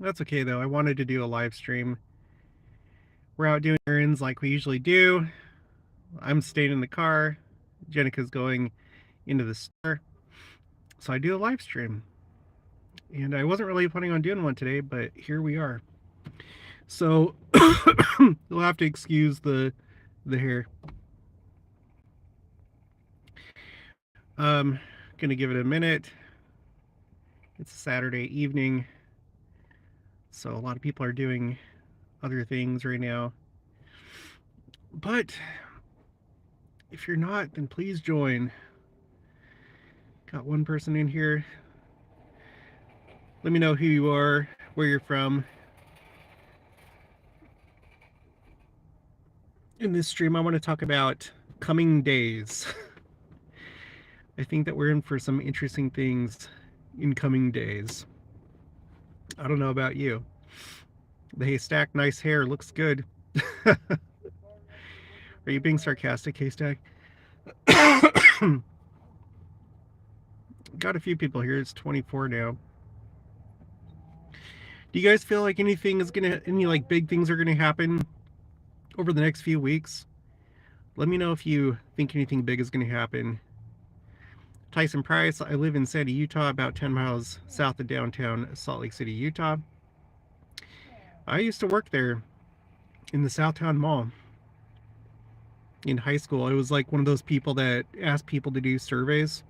That's okay though. I wanted to do a live stream. We're out doing errands like we usually do. I'm staying in the car. Jenica's going into the store. So I do a live stream. And I wasn't really planning on doing one today, but here we are. So you'll have to excuse the hair. Gonna give it a minute. It's a Saturday evening, so a lot of people are doing other things right now. But if you're not, then please join. Got one person in here. Let me know who you are, where you're from. In this stream, I want to talk about coming days. I think that we're in for some interesting things in coming days. I don't know about you. The haystack, nice hair, looks good. Are you being sarcastic, haystack? Got a few people here. It's 24 now. Do you guys feel like anything is gonna, any like big things are gonna happen over the next few weeks? Let me know if you think anything big is gonna happen. Tyson Price, I live in Sandy, Utah, about 10 miles south of downtown Salt Lake City, Utah. I used to work there in the Southtown Mall. In high school, I was like one of those people that asked people to do surveys.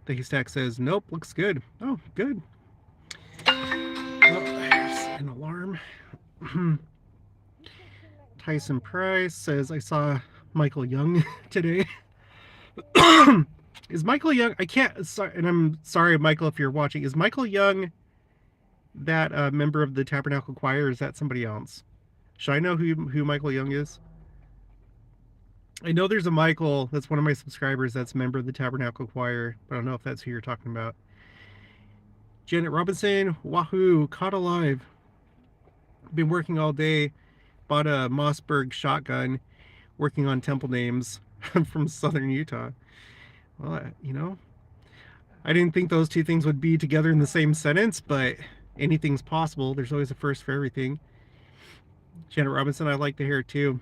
The haystack says, nope, looks good. Oh, good. Oh, there's an alarm. Tyson Price says, I saw Michael Young today. Is Michael Young, I can't, sorry, and I'm sorry, Michael, if you're watching, is Michael Young that member of the Tabernacle Choir, or is that somebody else? Should I know who Michael Young is? I know there's a Michael that's one of my subscribers that's a member of the Tabernacle Choir, but I don't know if that's who you're talking about. Janet Robinson, wahoo, caught alive. Been working all day, bought a Mossberg shotgun, working on temple names from southern Utah. Well, you know, I didn't think those two things would be together in the same sentence, but anything's possible. There's always a first for everything. Janet Robinson, I like the hair too.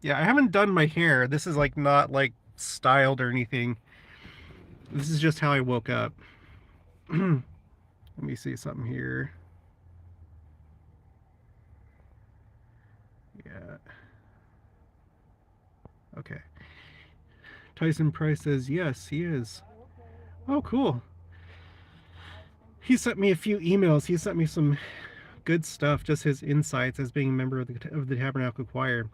Yeah, I haven't done my hair. This is like not like styled or anything. This is just how I woke up. Let me see something here. Yeah. Okay. Tyson Price says, yes, he is. Oh, cool. He sent me a few emails. He sent me some good stuff, just his insights as being a member of the Tabernacle Choir.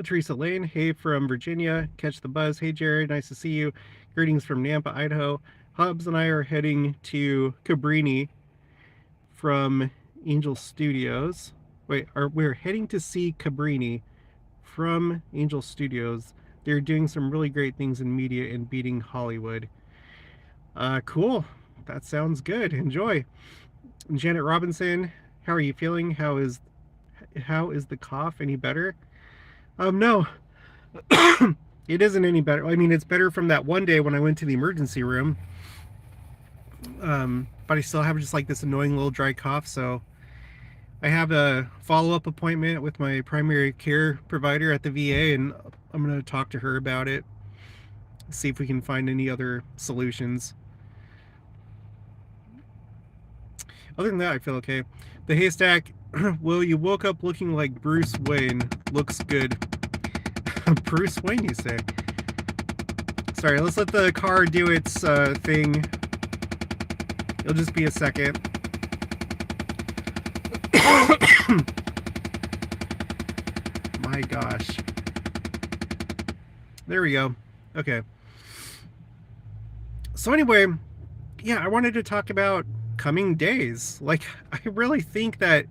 Teresa Lane, hey from Virginia, catch the buzz. Hey Jared, nice to see you. Greetings from Nampa, Idaho. Hobbs and I are heading to Cabrini from Angel Studios. Wait, we're heading to see Cabrini from Angel Studios. They're doing some really great things in media and beating Hollywood. Cool. That sounds good. Enjoy. Janet Robinson, how are you feeling? How is the cough? Any better? No. It isn't any better. I mean, it's better from that one day when I went to the emergency room. But I still have just like this annoying little dry cough, so I have a follow-up appointment with my primary care provider at the VA, and I'm going to talk to her about it, see if we can find any other solutions. Other than that, I feel okay. The haystack, well, you woke up looking like Bruce Wayne. Looks good. Bruce Wayne, you say? Sorry, let's let the car do its thing. It'll just be a second. My gosh. There we go. Okay. So anyway, yeah, I wanted to talk about coming days. Like, I really think that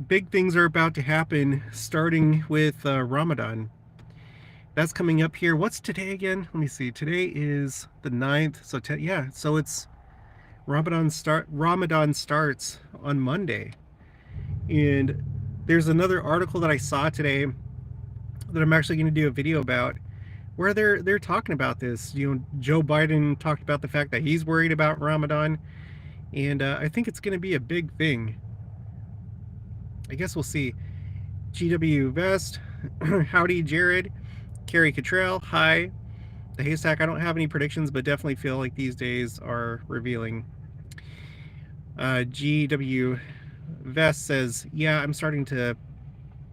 big things are about to happen, starting with Ramadan. That's coming up here. What's today again? Let me see. Today is the 9th. So yeah, so it's Ramadan starts on Monday. And there's another article that I saw today that I'm actually going to do a video about, where they're talking about this. You know, Joe Biden talked about the fact that he's worried about Ramadan, And I think it's going to be a big thing. I guess we'll see. GW Vest, howdy Jared, Carrie Cottrell, hi. The Haystack, I don't have any predictions, but definitely feel like these days are revealing. GW Vest says, yeah, I'm starting to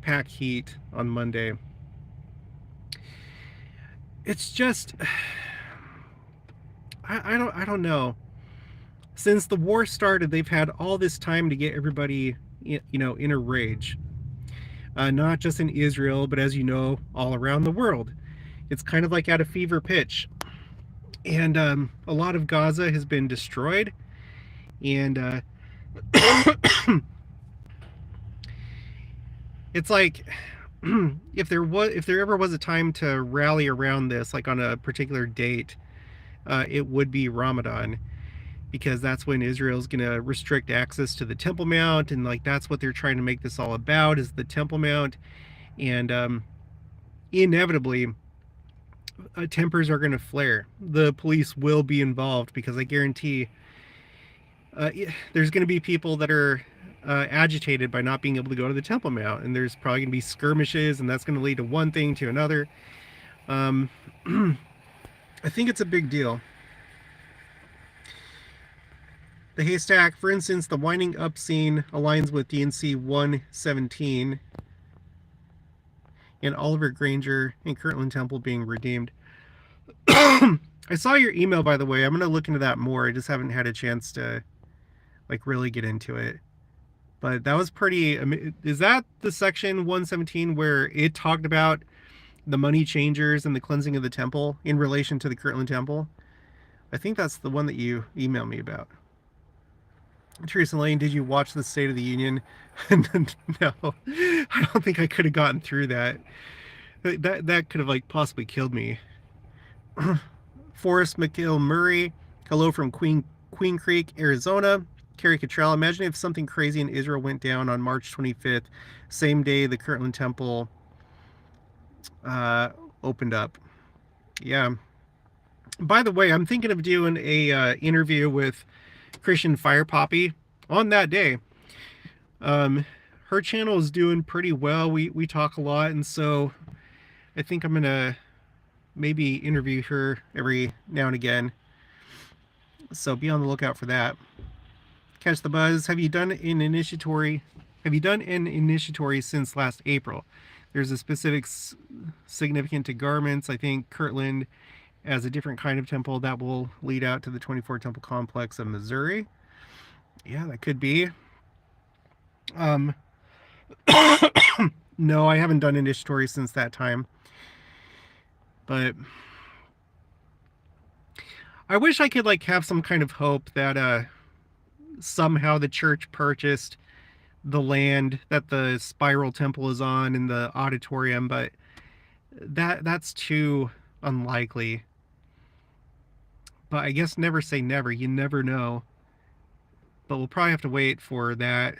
pack heat on Monday. It's just, I don't know. Since the war started, they've had all this time to get everybody, in a rage. Not just in Israel, but as you know, all around the world. It's kind of like at a fever pitch. And a lot of Gaza has been destroyed. And it's like if there ever was a time to rally around this, like on a particular date, it would be Ramadan, because that's when Israel's going to restrict access to the Temple Mount, and like that's what they're trying to make this all about, is the Temple Mount. And inevitably, tempers are going to flare. The police will be involved, because I guarantee there's going to be people that are agitated by not being able to go to the Temple Mount, and there's probably going to be skirmishes, and that's going to lead to one thing to another. I think it's a big deal. The Haystack, for instance, the winding up scene aligns with DNC 117 and Oliver Granger and Kirtland Temple being redeemed. I saw your email, by the way. I'm going to look into that more. I just haven't had a chance to like really get into it. But that was pretty... Is that the section 117 where it talked about the money changers and the cleansing of the temple in relation to the Kirtland Temple? I think that's the one that you emailed me about. Teresa Lane, did you watch the State of the Union? No, I don't think I could have gotten through that. That could have like possibly killed me. Forrest McGill Murray, hello from Queen Creek, Arizona. Carrie Cottrell, imagine if something crazy in Israel went down on March 25th, same day the Kirtland Temple opened up. Yeah. By the way, I'm thinking of doing a interview with Christian Fire Poppy on that day. Her channel is doing pretty well. We talk a lot, and so I think I'm gonna maybe interview her every now and again. So be on the lookout for that. Catch the Buzz. Have you done an initiatory? Have you done an initiatory since last April? There's a specific significant to garments. I think Kirtland as a different kind of temple that will lead out to the 24 temple complex of Missouri. Yeah, that could be. No, I haven't done initiatory since that time. But I wish I could like have some kind of hope that somehow the church purchased the land that the spiral temple is on in the auditorium, but that's too unlikely. But I guess never say never. You never know. But we'll probably have to wait for that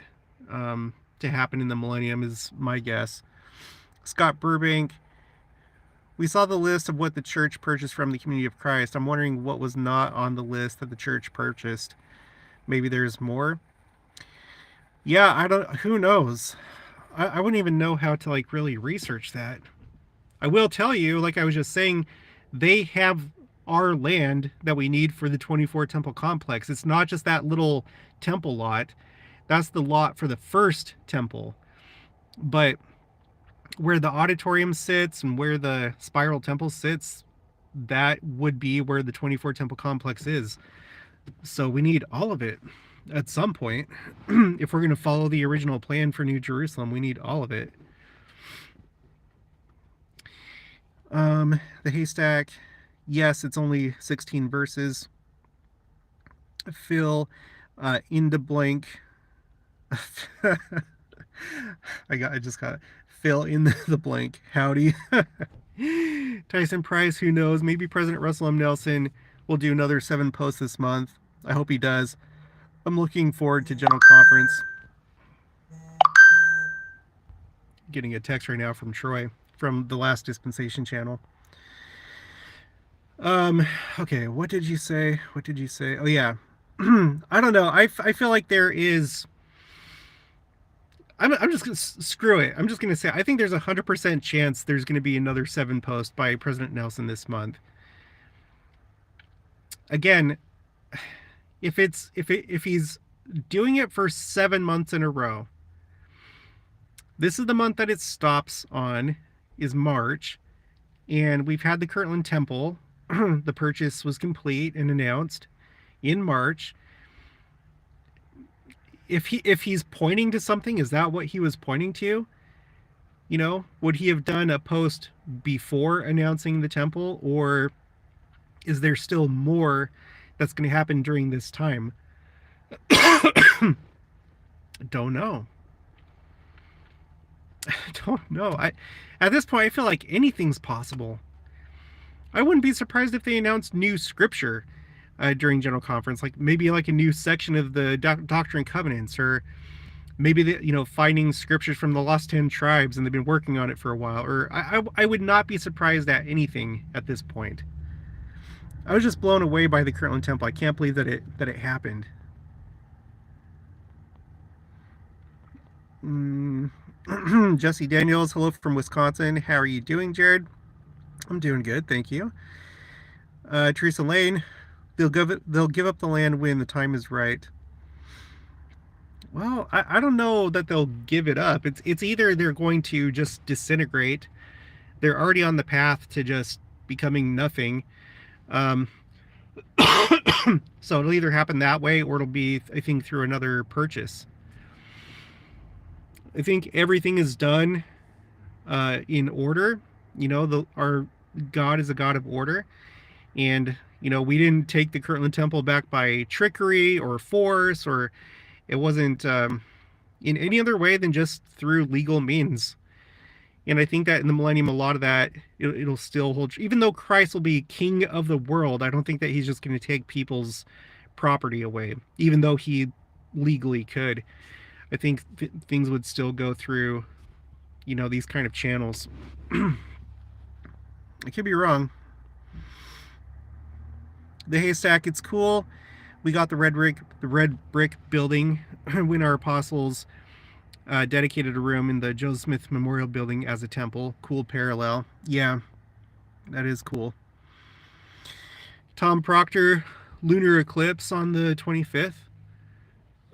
to happen in the Millennium, is my guess. Scott Burbank, we saw the list of what the church purchased from the Community of Christ. I'm wondering what was not on the list that the church purchased. Maybe there's more. Yeah, I don't... Who knows? I wouldn't even know how to like really research that. I will tell you, like I was just saying, they have our land that we need for the 24 temple complex. It's not just that little temple lot. That's the lot for the first temple. But where the auditorium sits and where the spiral temple sits, that would be where the 24 temple complex is. So we need all of it at some point. If we're going to follow the original plan for New Jerusalem, we need all of it. The Haystack, yes, it's only 16 verses. Phil, into blank. I just got Phil in the blank. Howdy. Tyson Price, who knows? Maybe President Russell M. Nelson will do another 7 posts this month. I hope he does. I'm looking forward to General Conference. Getting a text right now from Troy from the Last Dispensation channel. Okay, what did you say? Oh yeah, I don't know. I feel like there is. I'm just gonna screw it. I'm just gonna say I think there's 100% chance there's gonna be another 7 post by President Nelson this month. Again, if he's doing it for 7 months in a row, this is the month that it stops on, is March, and we've had the Kirtland Temple. The purchase was complete and announced in March. If he's pointing to something, is that what he was pointing to? Would he have done a post before announcing the temple, or is there still more that's going to happen during this time? Don't know. Don't know. At this point I feel like anything's possible. I wouldn't be surprised if they announced new scripture during General Conference, like maybe like a new section of the Doctrine and Covenants, or maybe finding scriptures from the lost 10 tribes and they've been working on it for a while. Or I would not be surprised at anything at this point. I was just blown away by the Kirtland Temple. I can't believe that it happened. Jesse Daniels, hello from Wisconsin. How are you doing, Jared? I'm doing good, thank you. Teresa Lane, they'll give up the land when the time is right. Well, I don't know that they'll give it up. It's either they're going to just disintegrate. They're already on the path to just becoming nothing. So it'll either happen that way, or it'll be, I think, through another purchase. I think everything is done in order. Our God is a God of order, and we didn't take the Kirtland Temple back by trickery or force, or it wasn't in any other way than just through legal means. And I think that in the Millennium, a lot of that, it'll still hold. Even though Christ will be king of the world, I don't think that he's just going to take people's property away, even though he legally could. I think things would still go through, these kind of channels. I could be wrong. The haystack, it's cool. We got the red brick building when our apostles dedicated a room in the Joseph Smith Memorial Building as a temple. Cool parallel. Yeah, that is cool. Tom Proctor, lunar eclipse on the 25th.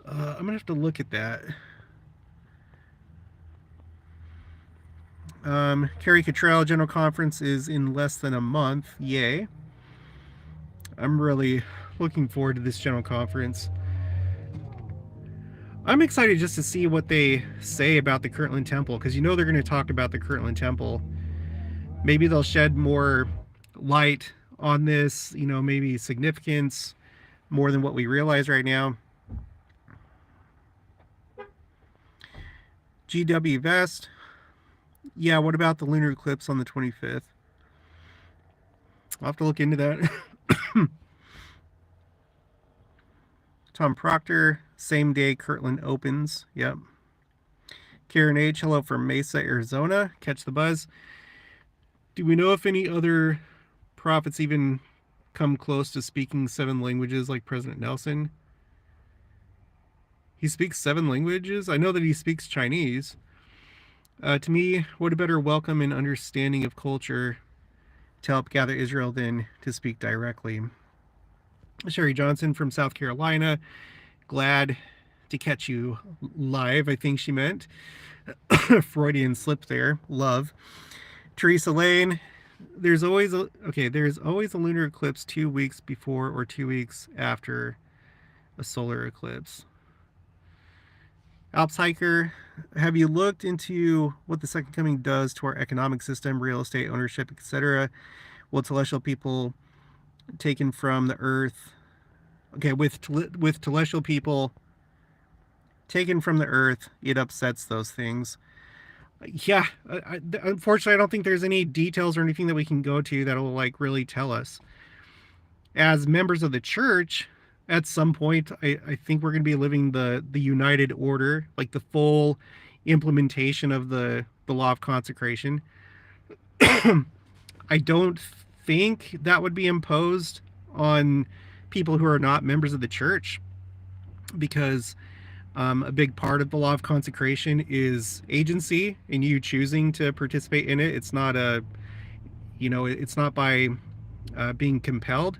I'm gonna have to look at that. Carrie Cottrell, General Conference is in less than a month. Yay. I'm really looking forward to this General Conference. I'm excited just to see what they say about the Kirtland Temple, because they're going to talk about the Kirtland Temple. Maybe they'll shed more light on this, maybe significance, more than what we realize right now. GW Vest. Yeah, what about the lunar eclipse on the 25th? I'll have to look into that. Tom Proctor, same day Kirtland opens. Yep. Karen H, hello from Mesa, Arizona. Catch the buzz. Do we know if any other prophets even come close to speaking 7 languages like President Nelson? He speaks 7 languages? I know that he speaks Chinese. To me, what a better welcome and understanding of culture to help gather Israel than to speak directly. Sherry Johnson from South Carolina, glad to catch you live, I think she meant. Freudian slip there, love. Teresa Lane, there's always a lunar eclipse 2 weeks before or 2 weeks after a solar eclipse. Alps Hiker, have you looked into what the Second Coming does to our economic system, real estate ownership, etc.? Will celestial people taken from the earth? Okay, with celestial people taken from the earth, it upsets those things. Yeah, unfortunately, I don't think there's any details or anything that we can go to that'll really tell us. As members of the church, at some point, I think we're going to be living the united order, like the full implementation of the law of consecration. I don't think that would be imposed on people who are not members of the church, because a big part of the law of consecration is agency and you choosing to participate in it. It's not a, it's not by being compelled.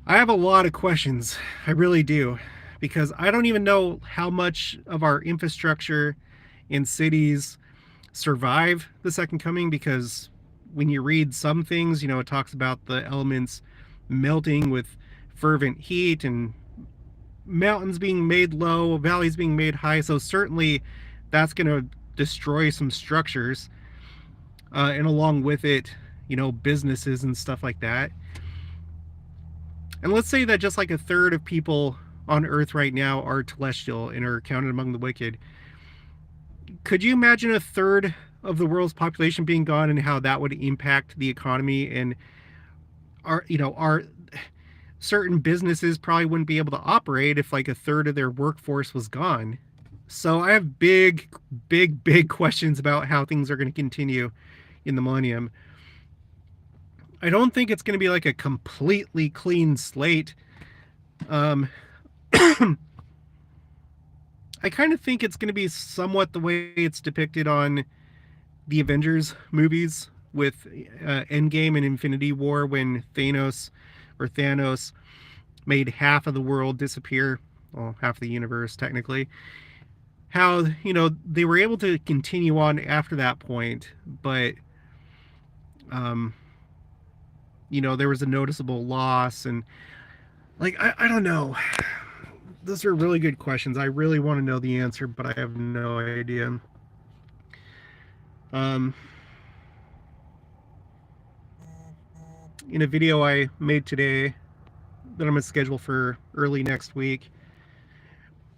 I have a lot of questions. I really do. Because I don't even know how much of our infrastructure in cities survive the second coming, because when you read some things, it talks about the elements melting with fervent heat and mountains being made low, valleys being made high. So certainly that's going to destroy some structures. And along with it, businesses and stuff like that. And let's say that just like a third of people on Earth right now are celestial and are counted among the wicked. Could you imagine a third of the world's population being gone and how that would impact the economy? And our certain businesses probably wouldn't be able to operate if like a third of their workforce was gone. So I have big questions about how things are going to continue in the millennium. I don't think it's going to be like a completely clean slate. I kind of think it's going to be somewhat the way it's depicted on the Avengers movies with Endgame and Infinity War, when Thanos made half of the world disappear, well, half of the universe technically. How, they were able to continue on after that point, but there was a noticeable loss. And like, I don't know. Those are really good questions. I really want to know the answer, but I have no idea. In a video I made today that I'm going to schedule for early next week,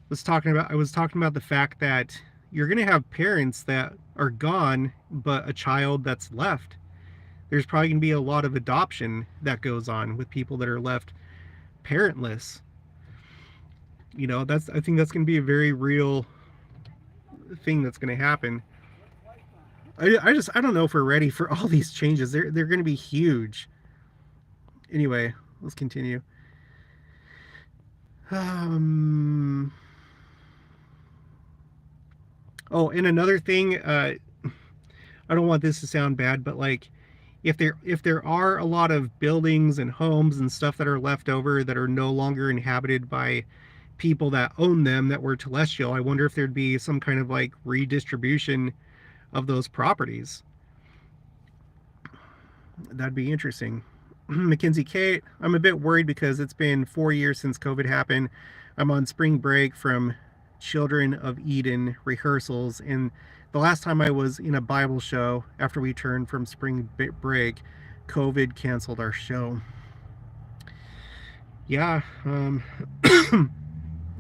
I was talking about the fact that you're going to have parents that are gone, but a child that's left. There's probably going to be a lot of adoption that goes on with people that are left parentless. I think that's going to be a very real thing that's going to happen. I don't know if we're ready for all these changes. They're going to be huge. Anyway, let's continue. Oh, and another thing, I don't want this to sound bad, but like, if there are a lot of buildings and homes and stuff that are left over that are no longer inhabited by people that own them that were celestial, I wonder if there'd be some kind of like redistribution of those properties. That'd be interesting. Mackenzie Kate, I'm a bit worried because it's been 4 years since COVID happened. I'm on spring break from Children of Eden rehearsals, and the last time I was in a Bible show after we returned from spring break, COVID canceled our show. Yeah,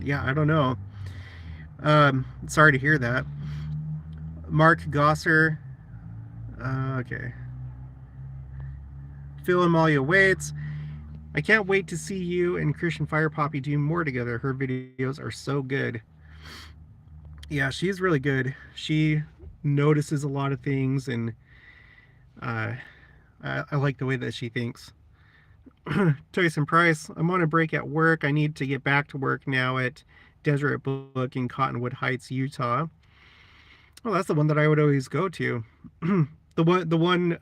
yeah, I don't know. Sorry to hear that. Mark Gosser, okay. Phil Amalia Waits, I can't wait to see you and Christian Fire Poppy do more together. Her videos are so good. Yeah, she's really good. She notices a lot of things, and I like the way that she thinks. Tyson Price, I'm on a break at work. I need to get back to work now at Deseret Book in Cottonwood Heights, Utah. Oh, that's the one that I would always go to. the one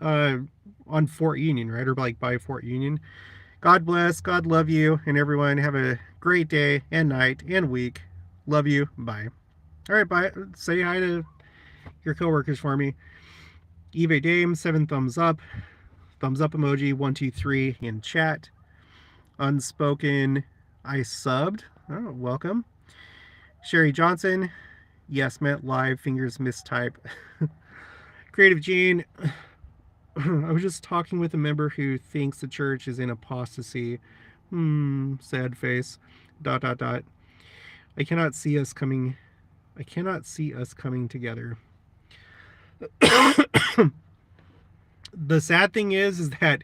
on Fort Union, right? Or like by Fort Union. God bless, God love you, and everyone have a great day and night and week. Love you. Bye. All right, bye. Say hi to your coworkers for me. Eve Dame, 7 thumbs up emoji, 1, 2, 3 in chat. Unspoken, I subbed. Oh, welcome. Sherry Johnson, yes, meant live, fingers mistype. Creative Gene, I was just talking with a member who thinks the church is in apostasy. Sad face. ... I cannot see us coming together. The sad thing is that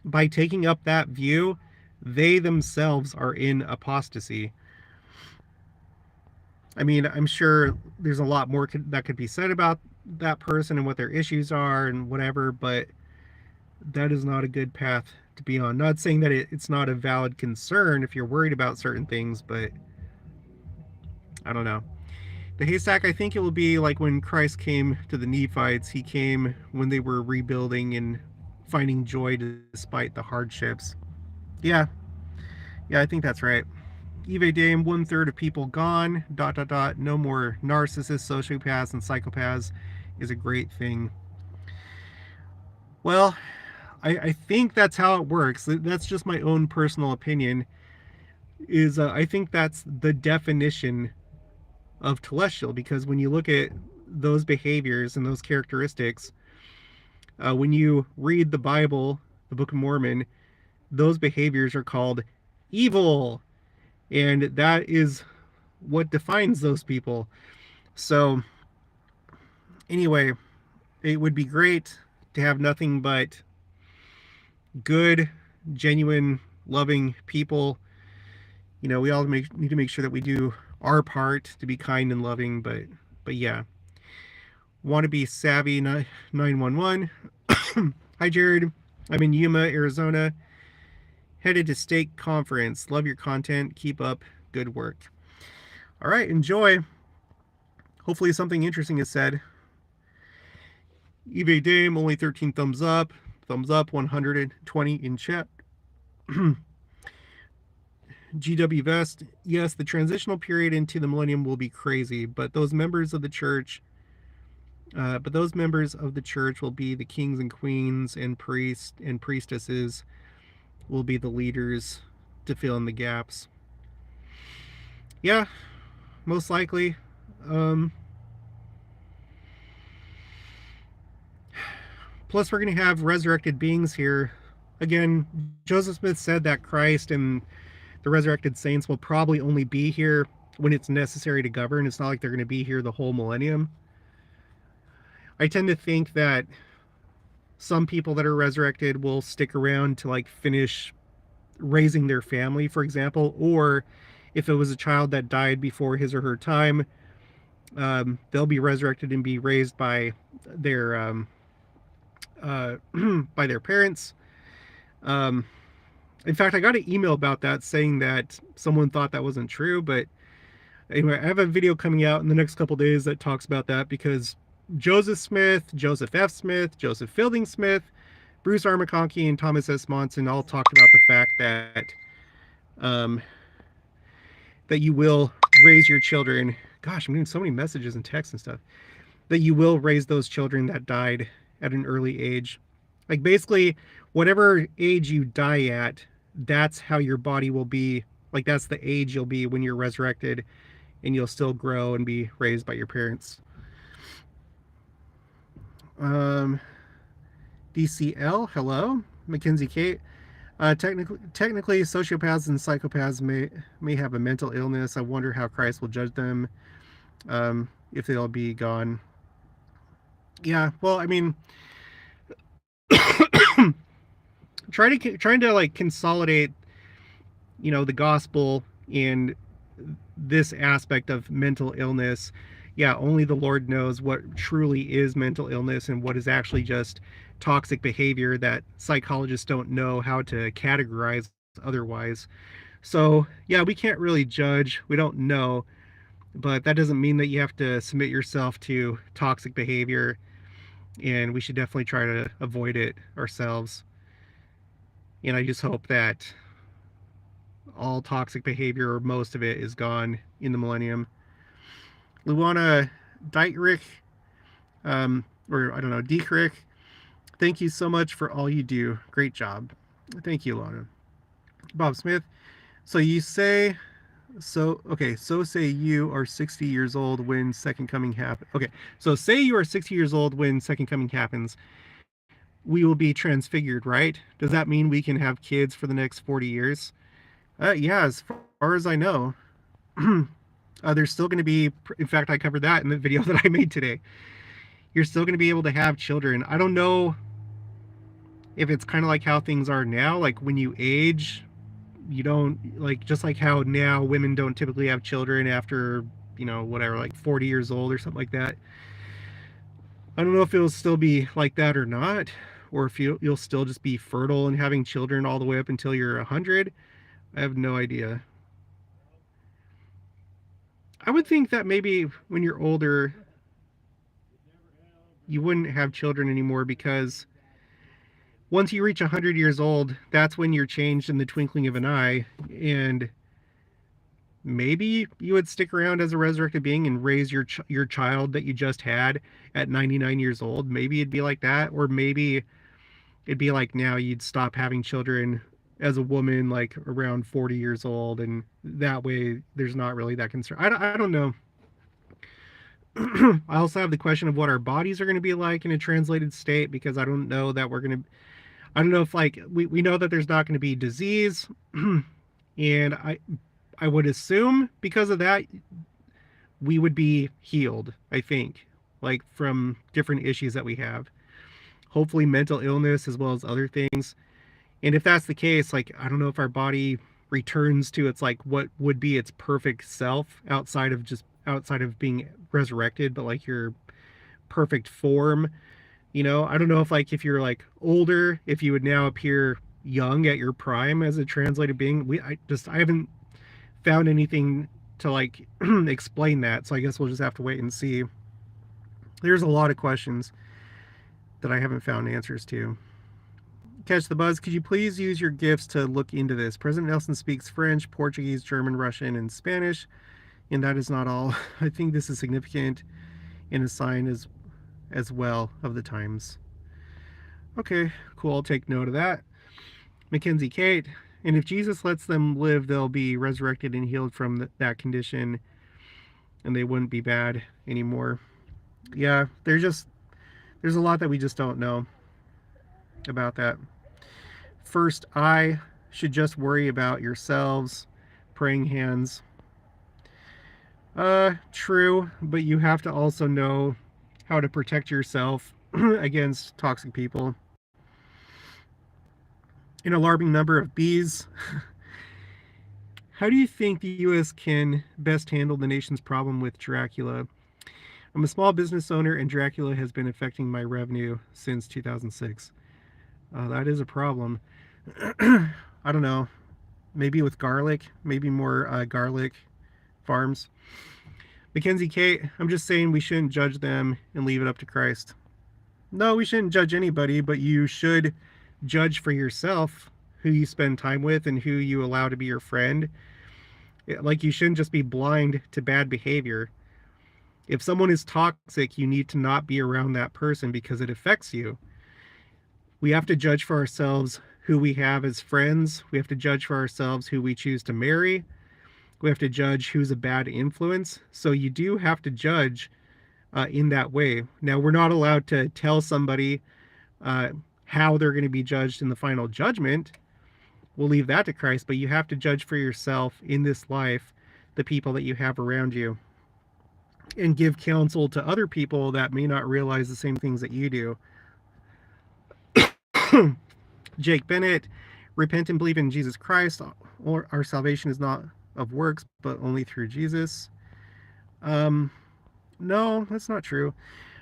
by taking up that view, they themselves are in apostasy. I mean, I'm sure there's a lot more that could be said about that person and what their issues are and whatever, but that is not a good path to be on. Not saying that it's not a valid concern if you're worried about certain things, but I don't know. The haystack, I think it will be like when Christ came to the Nephites. He came when they were rebuilding and finding joy despite the hardships. Yeah, yeah, I think that's right. Eve Dame, 1/3 of people gone. Dot dot dot. No more narcissists, sociopaths, and psychopaths is a great thing. Well, I think that's how it works. That's just my own personal opinion. Is I think that's the definition of telestial, because when you look at those behaviors and those characteristics, when you read the Bible, the Book of Mormon, those behaviors are called evil, and that is what defines those people. So, anyway, it would be great to have nothing but good, genuine, loving people. We all need to make sure that we do our part to be kind and loving. But yeah, want to be savvy. 911. Hi, Jared. I'm in Yuma, Arizona. Headed to Stake Conference. Love your content. Keep up. Good work. All right, enjoy. Hopefully something interesting is said. eBay Dame, only 13 thumbs up. Thumbs up, 120 in chat. GW Vest, yes, the transitional period into the millennium will be crazy, but those members of the church will be the kings and queens and priests and priestesses will be the leaders to fill in the gaps. Yeah, most likely. Plus, we're going to have resurrected beings here. Again, Joseph Smith said that Christ and the resurrected saints will probably only be here when it's necessary to govern. It's not like they're going to be here the whole millennium. I tend to think that some people that are resurrected will stick around to like finish raising their family, for example, or if it was a child that died before his or her time, they'll be resurrected and be raised by their by their parents. In fact, I got an email about that saying that someone thought that wasn't true, but anyway, I have a video coming out in the next couple days that talks about that, because Joseph Smith, Joseph F. Smith, Joseph Fielding Smith, Bruce R. McConkie, and Thomas S. Monson all talked about the fact um, that you will raise your children. Gosh, I'm getting so many messages and texts and stuff. That you will raise those children that died at an early age. Like basically, whatever age you die at, that's how your body will be. Like that's the age you'll be when you're resurrected, and you'll still grow and be raised by your parents. DCL, hello. Mackenzie Kate. Technically, sociopaths and psychopaths may have a mental illness. I wonder how Christ will judge them, if they'll be gone. Yeah, well, I mean, trying to like consolidate, the gospel and this aspect of mental illness. Yeah, only the Lord knows what truly is mental illness and what is actually just toxic behavior that psychologists don't know how to categorize otherwise. So yeah, we can't really judge. We don't know, but that doesn't mean that you have to submit yourself to toxic behavior, and we should definitely try to avoid it ourselves. And I just hope that all toxic behavior, or most of it, is gone in the millennium. Luana Dietrich, or I don't know, Dietrich, thank you so much for all you do. Great job. Thank you, Luana. Bob Smith, so you say, so say you are 60 years old when second coming happens. Okay, so say you are 60 years old when second coming happens. We will be transfigured, right? Does that mean we can have kids for the next 40 years? Yeah, as far as I know. There's still going to be, in fact, I covered that in the video that I made today. You're still going to be able to have children. I don't know if it's kind of like how things are now. Like when you age, you don't, like, just like how now women don't typically have children after, whatever, like 40 years old or something like that. I don't know if it'll still be like that or not. or if you'll still just be fertile and having children all the way up until you're 100. I have no idea. I would think that maybe when you're older, you wouldn't have children anymore, because once you reach 100 years old, that's when you're changed in the twinkling of an eye. And maybe you would stick around as a resurrected being and raise your child that you just had at 99 years old. Maybe it'd be like that. Or maybe it'd be like now, you'd stop having children as a woman like around 40 years old, and that way there's not really that concern. I don't know. I also have the question of what our bodies are going to be like in a translated state, because I don't know that we're going to, I don't know if, like, we know that there's not going to be disease. And I would assume because of that, we would be healed, I think, like from different issues that we have. Hopefully mental illness as well as other things. And if that's the case, like, I don't know if our body returns to its, like, what would be its perfect self outside of being resurrected, but like your perfect form. I don't know if, like, if you're like older, if you would now appear young at your prime as a translated being. I haven't found anything to like explain that, so I guess we'll just have to wait and see. There's a lot of questions that I haven't found answers to. Catch the buzz. Could you please use your gifts to look into this? President Nelson speaks French, Portuguese, German, Russian, and Spanish, and that is not all. I think this is significant and a sign as well of the times. Okay, cool. I'll take note of that. Mackenzie Kate. And if Jesus lets them live, they'll be resurrected and healed from that condition, and they wouldn't be bad anymore. Yeah, there's a lot that we just don't know about that. First, I should just worry about yourselves, praying hands. True, but you have to also know how to protect yourself against toxic people. An alarming number of bees. How do you think the U.S. can best handle the nation's problem with Dracula? I'm a small business owner, and Dracula has been affecting my revenue since 2006. That is a problem. I don't know. Maybe with garlic. Maybe more garlic farms. Mackenzie Kate, I'm just saying we shouldn't judge them and leave it up to Christ. No, we shouldn't judge anybody, but you should judge for yourself who you spend time with and who you allow to be your friend. Like, you shouldn't just be blind to bad behavior. If someone is toxic, you need to not be around that person because it affects you. We have to judge for ourselves who we have as friends. We have to judge for ourselves who we choose to marry. We have to judge who's a bad influence. So you do have to judge in that way. Now, we're not allowed to tell somebody how they're going to be judged in the final judgment. We'll leave that to Christ, but you have to judge for yourself in this life the people that you have around you, and give counsel to other people that may not realize the same things that you do. Jake Bennett, repent and believe in Jesus Christ, or our salvation is not of works, but only through Jesus. No, that's not true.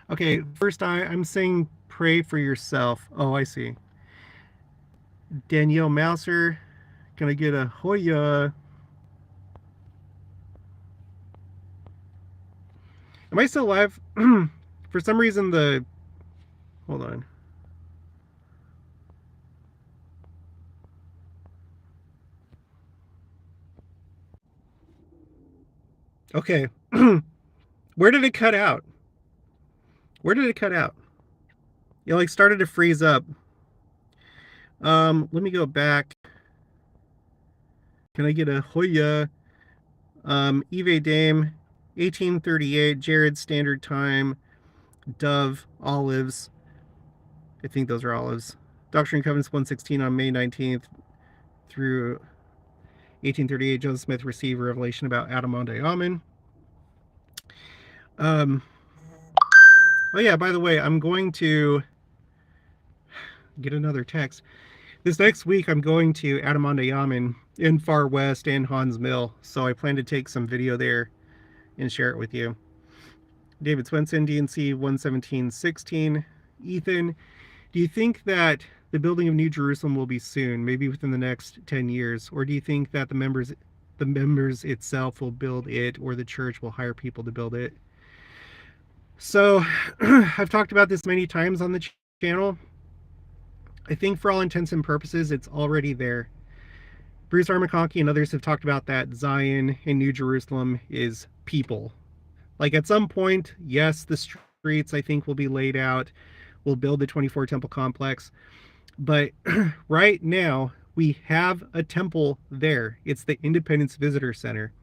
Okay, first I'm saying pray for yourself. Oh, I see. Danielle Mouser, gonna get a Hoya. Am I still live? For some reason hold on. Okay. Where did it cut out? Where did it cut out? It like started to freeze up. Let me go back. Can I get a Hoya? Eve Dame, 1838, Jared Standard Time, Dove, Olives. I think those are olives. Doctrine and Covenants 116 on May 19th through 1838. Joseph Smith received revelation about Adamante Amen. Oh yeah, by the way, I'm going to get another text. This next week, I'm going to Adamante Amen in Far West and Hans Mill, so I plan to take some video there and share it with you. David Swenson, DNC 11716. Ethan, Do you think that the building of New Jerusalem will be soon, maybe within the next 10 years, or do you think that the members itself will build it, or the church will hire people to build it? So, I've talked about this many times on the channel. I think for all intents and purposes, it's already there. Bruce R. McConkie and others have talked about that Zion and New Jerusalem is people. Like at some point, yes, the streets I think will be laid out. We'll build the 24 temple complex. But right now, we have a temple there. It's the Independence Visitor Center.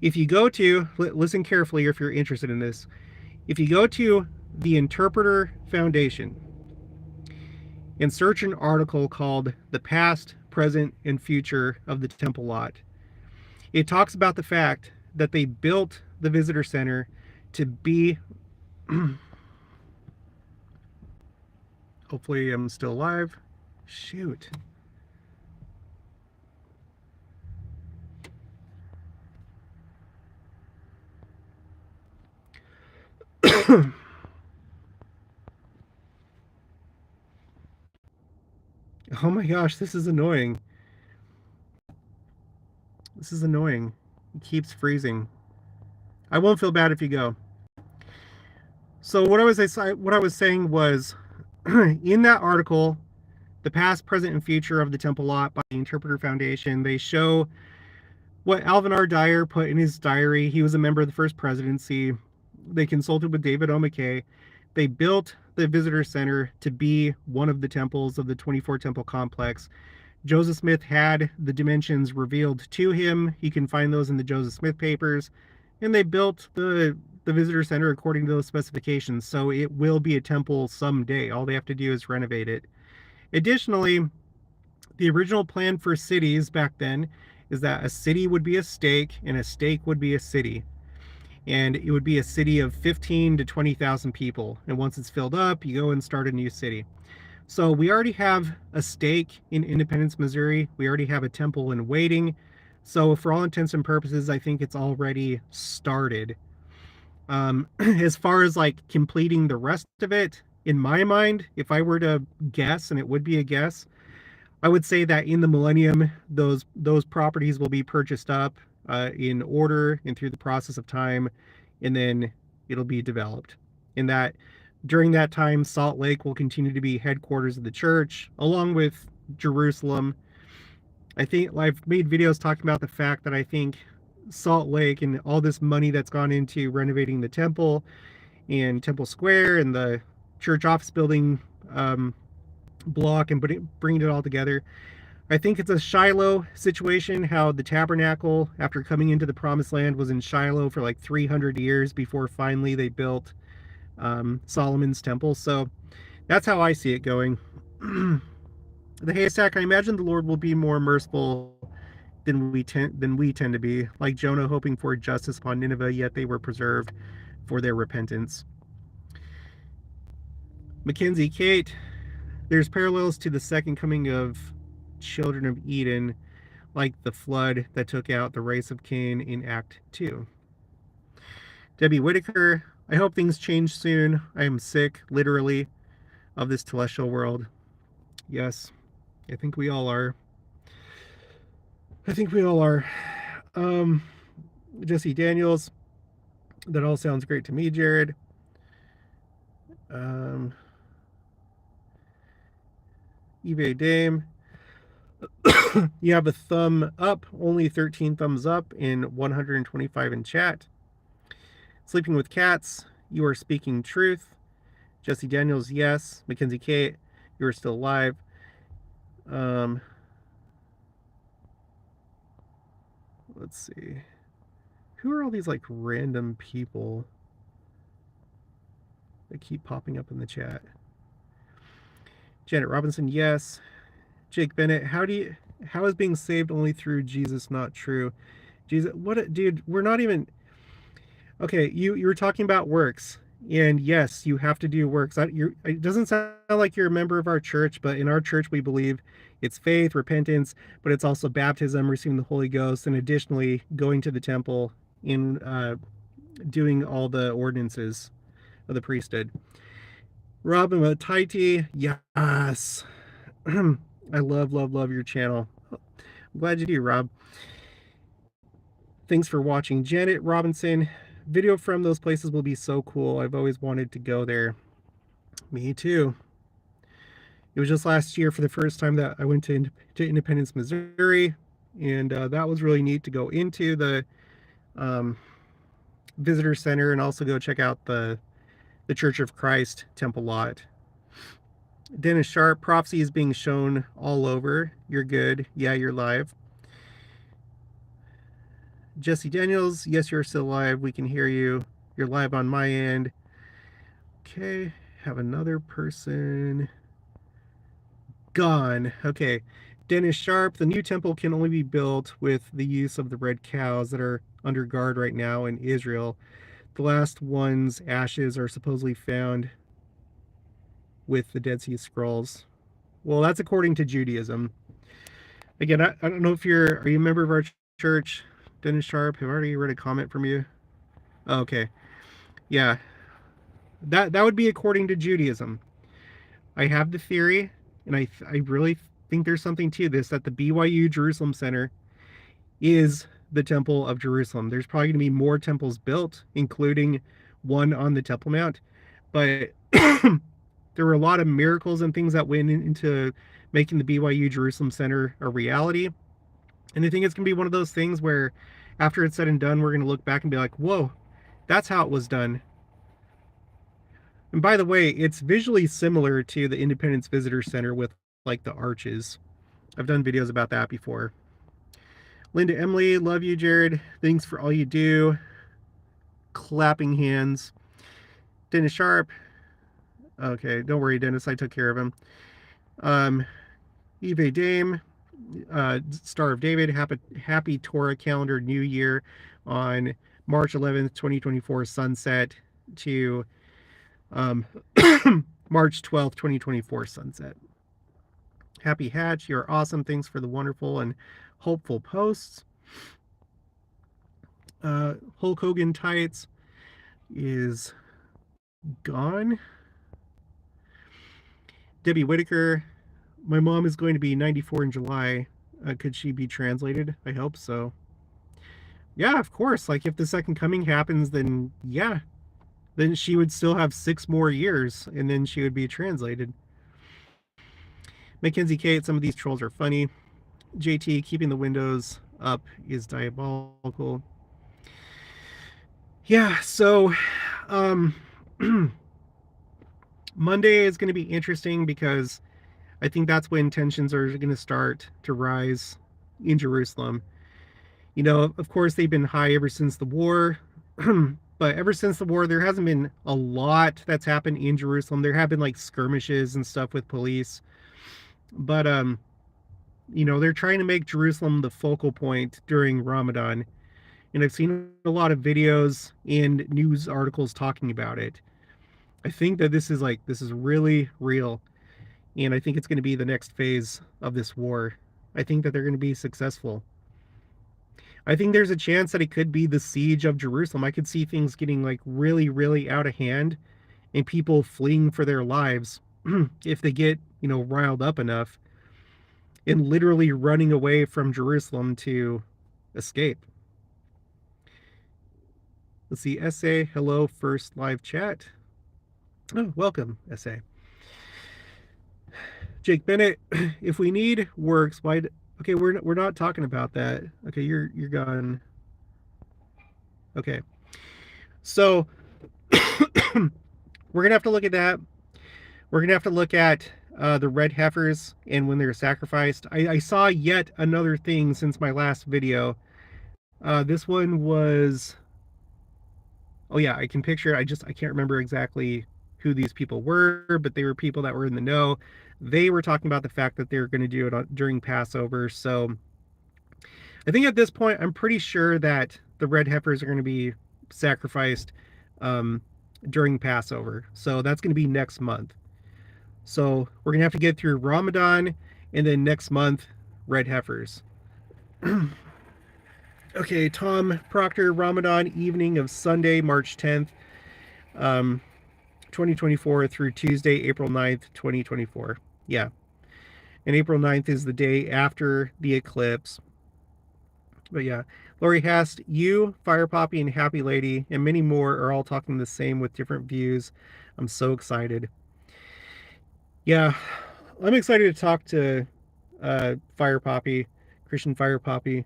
If you go to, listen carefully if you're interested in this, if you go to the Interpreter Foundation and search an article called The Past, Present, and Future of the Temple Lot, it talks about the fact that they built the visitor center to be hopefully I'm still alive. Shoot. Oh my gosh, this is annoying. This is annoying. It keeps freezing. I won't feel bad if you go. So what I was saying was, in that article, The Past, Present, and Future of the Temple Lot by the Interpreter Foundation, they show what Alvin R. Dyer put in his diary. He was a member of the first presidency. They consulted with David O. McKay. They built the visitor center to be one of the temples of the 24 temple complex. Joseph Smith had the dimensions revealed to him. You can find those in the Joseph Smith papers. And they built the visitor center according to those specifications. So it will be a temple someday. All they have to do is renovate it. Additionally, the original plan for cities back then is that a city would be a stake and a stake would be a city. And it would be a city of 15 to 20,000 people. And once it's filled up, you go and start a new city. So we already have a stake in Independence, Missouri. We already have a temple in waiting. So for all intents and purposes, I think it's already started. As far as like completing the rest of it, in my mind, if I were to guess, and it would be a guess, I would say that in the Millennium, those properties will be purchased up in order and through the process of time, and then it'll be developed. And that during that time, Salt Lake will continue to be headquarters of the church, along with Jerusalem. I think I've made videos talking about the fact that I think Salt Lake and all this money that's gone into renovating the temple and Temple Square and the church office building block and bringing it all together, I think it's a Shiloh situation, how the tabernacle, after coming into the promised land, was in Shiloh for like 300 years before finally they built Solomon's temple. So that's how I see it going. The haystack, I imagine the Lord will be more merciful than we tend to be, like Jonah hoping for justice upon Nineveh, yet they were preserved for their repentance. Mackenzie Kate, there's parallels to the second coming of children of Eden, like the flood that took out the race of Cain in Act 2. Debbie Whitaker, I hope things change soon. I am sick, literally, of this celestial world. Yes, I think we all are. Jesse Daniels, that all sounds great to me, Jared. eBay Dame, you have a thumb up, only 13 thumbs up and 125 in chat. Sleeping with Cats, you are speaking truth. Jesse Daniels, yes. Mackenzie Kate, you are still alive. Let's see. Who are all these like random people that keep popping up in the chat? Janet Robinson, yes. Jake Bennett, how is being saved only through Jesus not true? Jesus, dude, we're not even, okay, you were talking about works, and yes, you have to do works. It doesn't sound like you're a member of our church, but in our church we believe it's faith, repentance, but it's also baptism, receiving the Holy Ghost, and additionally going to the temple in doing all the ordinances of the priesthood. Robin Taiti, yes. I love your channel. I'm glad you do, Rob. Thanks for watching. Janet Robinson, video from those places will be so cool. I've always wanted to go there. Me too. It was just last year for the first time that I went to Independence, Missouri, and that was really neat to go into the um, visitor center and also go check out the Church of Christ temple lot. Dennis Sharp, prophecy is being shown all over. You're good. Yeah, you're live. Jesse Daniels, yes, you're still live. We can hear you. You're live on my end. Okay, have another person gone. Okay, Dennis Sharp, the new temple can only be built with the use of the red cows that are under guard right now in Israel. The last one's ashes are supposedly found with the Dead Sea Scrolls. Well, that's according to Judaism. Again, I don't know if are you a member of our church, Dennis Sharp? Have I already read a comment from you? Oh, okay. Yeah. That would be according to Judaism. I have the theory, and I really think there's something to this, that the BYU Jerusalem Center is the Temple of Jerusalem. There's probably going to be more temples built, including one on the Temple Mount. But there were a lot of miracles and things that went into making the BYU Jerusalem Center a reality. And I think it's going to be one of those things where after it's said and done, we're going to look back and be like, whoa, that's how it was done. And by the way, it's visually similar to the Independence Visitor Center with like the arches. I've done videos about that before. Linda Emily, love you, Jared. Thanks for all you do. Clapping hands. Dennis Sharp. Okay, don't worry, Dennis. I took care of him. Eve Dame, Star of David. Happy Torah calendar New Year on March 11th, 2024 sunset to March 12th, 2024 sunset. Happy Hatch, you're awesome. Thanks for the wonderful and hopeful posts. Hulk Hogan Tights is gone. Debbie Whitaker, my mom is going to be 94 in July. Could she be translated? I hope so. Yeah, of course. Like if the second coming happens, then yeah. Then she would still have 6 more years and then she would be translated. Mackenzie Kate, some of these trolls are funny. JT, keeping the windows up is diabolical. Yeah, so Monday is going to be interesting because I think that's when tensions are going to start to rise in Jerusalem. You know, of course, they've been high ever since the war. But ever since the war, there hasn't been a lot that's happened in Jerusalem. There have been like skirmishes and stuff with police. But, you know, they're trying to make Jerusalem the focal point during Ramadan. And I've seen a lot of videos and news articles talking about it. I think that this is really real. And I think it's going to be the next phase of this war. I think that they're going to be successful. I think there's a chance that it could be the siege of Jerusalem. I could see things getting like really, really out of hand and people fleeing for their lives if they get, you know, riled up enough and literally running away from Jerusalem to escape. Let's see, Essay, hello, first live chat. Oh, welcome, Essay. Jake Bennett, if we need works, why? Okay, we're not talking about that. Okay, you're gone. Okay, so we're gonna have to look at that. We're gonna have to look at the red heifers and when they're sacrificed. I saw yet another thing since my last video. This one was, oh yeah, I can picture it. I can't remember exactly who these people were, but they were people that were in the know. They were talking about the fact that they were going to do it during Passover. So I think at this point, I'm pretty sure that the red heifers are going to be sacrificed during Passover. So that's going to be next month. So we're going to have to get through Ramadan and then next month, red heifers. Okay, Tom Proctor, Ramadan evening of Sunday, March 10th. 2024 through Tuesday, April 9th, 2024. Yeah. And April 9th is the day after the eclipse. But yeah, Lori Hast, you, Fire Poppy, and Happy Lady, and many more are all talking the same with different views. I'm so excited. Yeah, I'm excited to talk to Fire Poppy, Christian Fire Poppy.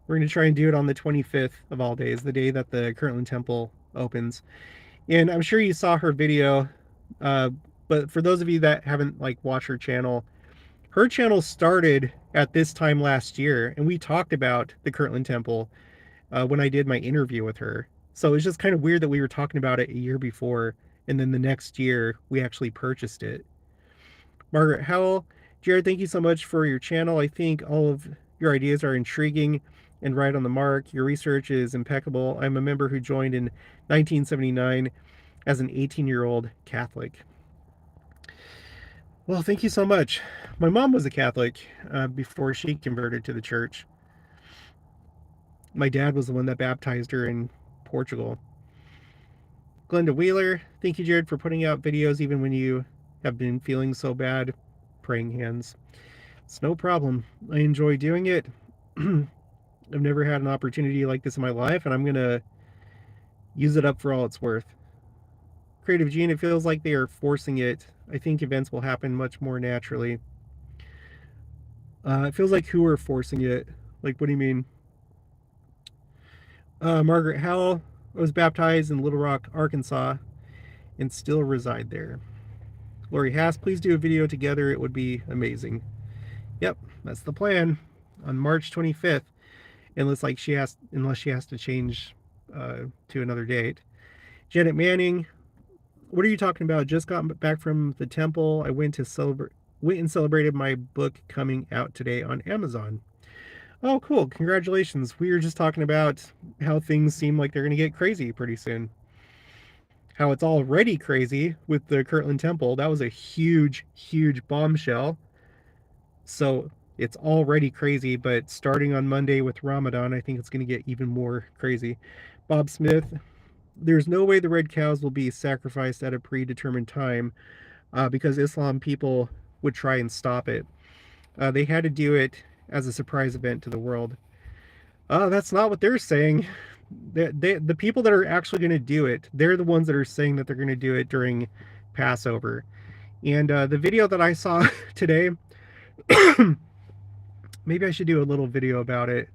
We're going to try and do it on the 25th of all days, the day that the Kirtland Temple opens. And I'm sure you saw her video, uh, but for those of you that haven't like watched her channel started at this time last year, and we talked about the Kirtland Temple when I did my interview with her. So it's just kind of weird that we were talking about it a year before, and then the next year we actually purchased it. Margaret Howell, Jared, thank you so much for your channel. I think all of your ideas are intriguing and right on the mark. Your research is impeccable. I'm a member who joined in 1979 as an 18-year-old Catholic. Well, thank you so much. My mom was a Catholic before she converted to the church. My dad was the one that baptized her in Portugal. Glenda Wheeler, thank you, Jared, for putting out videos even when you have been feeling so bad. Praying hands. It's no problem. I enjoy doing it. I've never had an opportunity like this in my life, and I'm going to use it up for all it's worth. Creative Gene, it feels like they are forcing it. I think events will happen much more naturally. It feels like who are forcing it? Like, what do you mean? Margaret Howell was baptized in Little Rock, Arkansas, and still reside there. Lori Hass, please do a video together. It would be amazing. Yep, that's the plan. On March 25th, unless she has to change to another date. Janet Manning, what are you talking about? Just got back from the temple. I went and celebrated my book coming out today on Amazon. Oh, cool. Congratulations. We were just talking about how things seem like they're going to get crazy pretty soon. How it's already crazy with the Kirtland Temple. That was a huge, huge bombshell. So it's already crazy, but starting on Monday with Ramadan, I think it's going to get even more crazy. Bob Smith, there's no way the red cows will be sacrificed at a predetermined time because Islam people would try and stop it. They had to do it as a surprise event to the world. That's not what they're saying. The people that are actually going to do it, they're the ones that are saying that they're going to do it during Passover. And the video that I saw today, maybe I should do a little video about it,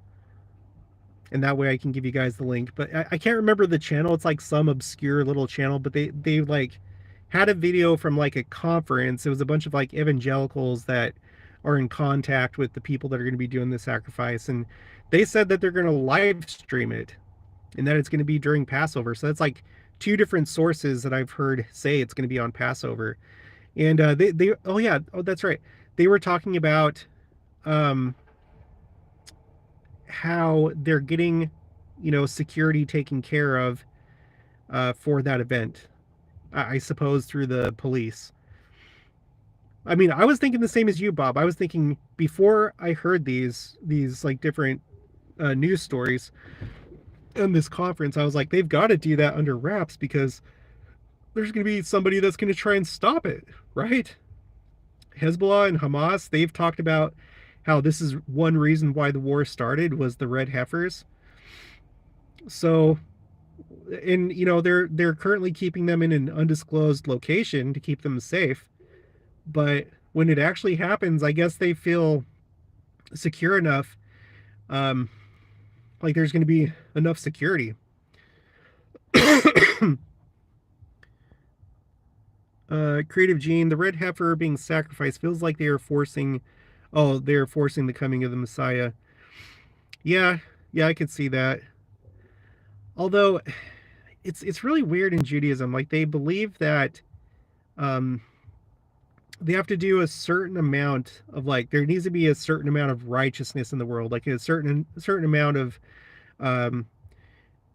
and that way I can give you guys the link. But I can't remember the channel. It's like some obscure little channel, but they like had a video from like a conference. It was a bunch of like evangelicals that are in contact with the people that are going to be doing the sacrifice, and they said that they're going to live stream it and that it's going to be during Passover. So that's like two different sources that I've heard say it's going to be on Passover. And they oh yeah, oh that's right, they were talking about how they're getting, security taken care of for that event. I suppose through the police. I mean, I was thinking the same as you, Bob. I was thinking before I heard these like different news stories in this conference, I was like, they've got to do that under wraps because there's going to be somebody that's going to try and stop it, right? Hezbollah and Hamas, they've talked about how this is one reason why the war started was the red heifers. So, and they're currently keeping them in an undisclosed location to keep them safe. But when it actually happens, I guess they feel secure enough, like there's going to be enough security. Creative Gene, the red heifer being sacrificed feels like they're forcing the coming of the Messiah. Yeah, I could see that. Although it's really weird in Judaism. Like they believe that they have to do a certain amount of there needs to be a certain amount of righteousness in the world, like a certain amount of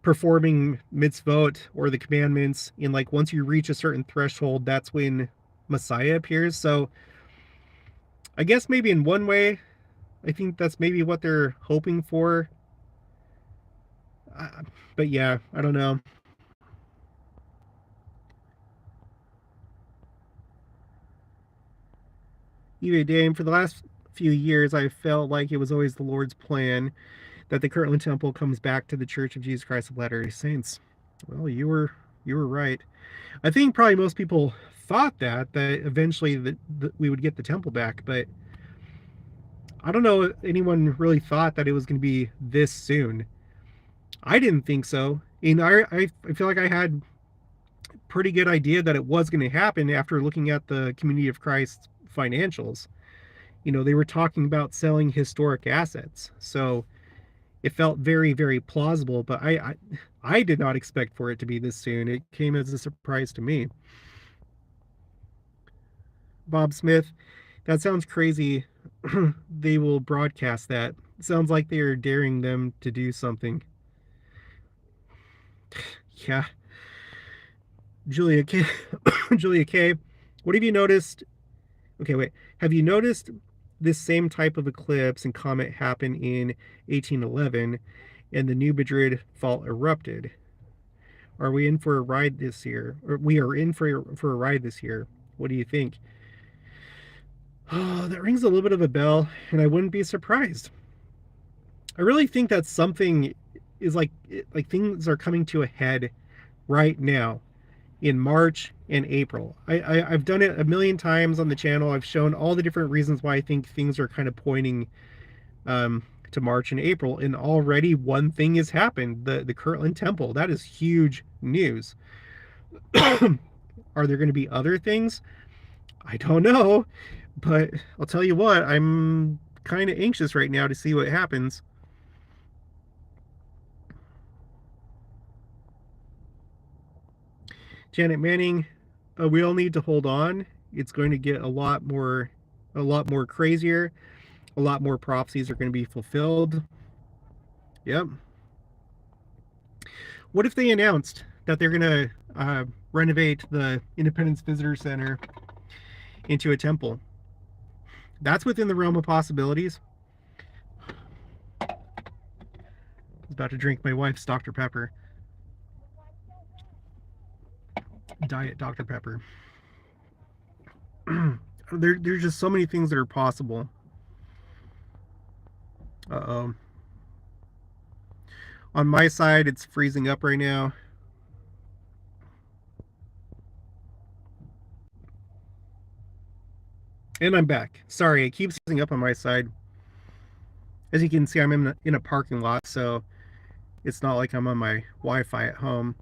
performing mitzvot or the commandments. And once you reach a certain threshold, that's when Messiah appears. So I guess maybe in one way, I think that's maybe what they're hoping for. But yeah, I don't know. Eve Dame, for the last few years, I felt like it was always the Lord's plan that the Kirtland Temple comes back to the Church of Jesus Christ of Latter-day Saints. Well, you were right. I think probably most people thought that eventually that we would get the temple back, but I don't know if anyone really thought that it was going to be this soon. I didn't think so. And I feel like I had a pretty good idea that it was going to happen after looking at the Community of Christ financials. They were talking about selling historic assets. So it felt very, very plausible, but I did not expect for it to be this soon. It came as a surprise to me. Bob Smith, that sounds crazy. They will broadcast that. It sounds like they are daring them to do something. Yeah. Julia K. Julia K. What have you noticed? Okay, wait. Have you noticed this same type of eclipse and comet happened in 1811 and the New Madrid fault erupted? Are we in for a ride this year? Or we are in for a ride this year. What do you think? Oh, that rings a little bit of a bell, and I wouldn't be surprised. I really think that something is like things are coming to a head right now in March and April. I've done it a million times on the channel. I've shown all the different reasons why I think things are kind of pointing to March and April, and already one thing has happened: the Kirtland Temple. That is huge news. Are there going to be other things? I don't know, but I'll tell you what, I'm kind of anxious right now to see what happens. Janet Manning, we all need to hold on. It's going to get a lot more crazier. A lot more prophecies are going to be fulfilled. Yep. What if they announced that they're going to renovate the Independence Visitor Center into a temple? That's within the realm of possibilities. I was about to drink my wife's Dr. Pepper. Diet Dr. Pepper. There's just so many things that are possible. Uh-oh. On my side, it's freezing up right now. And I'm back. Sorry, it keeps freezing up on my side. As you can see, I'm in a parking lot, so it's not like I'm on my Wi-Fi at home.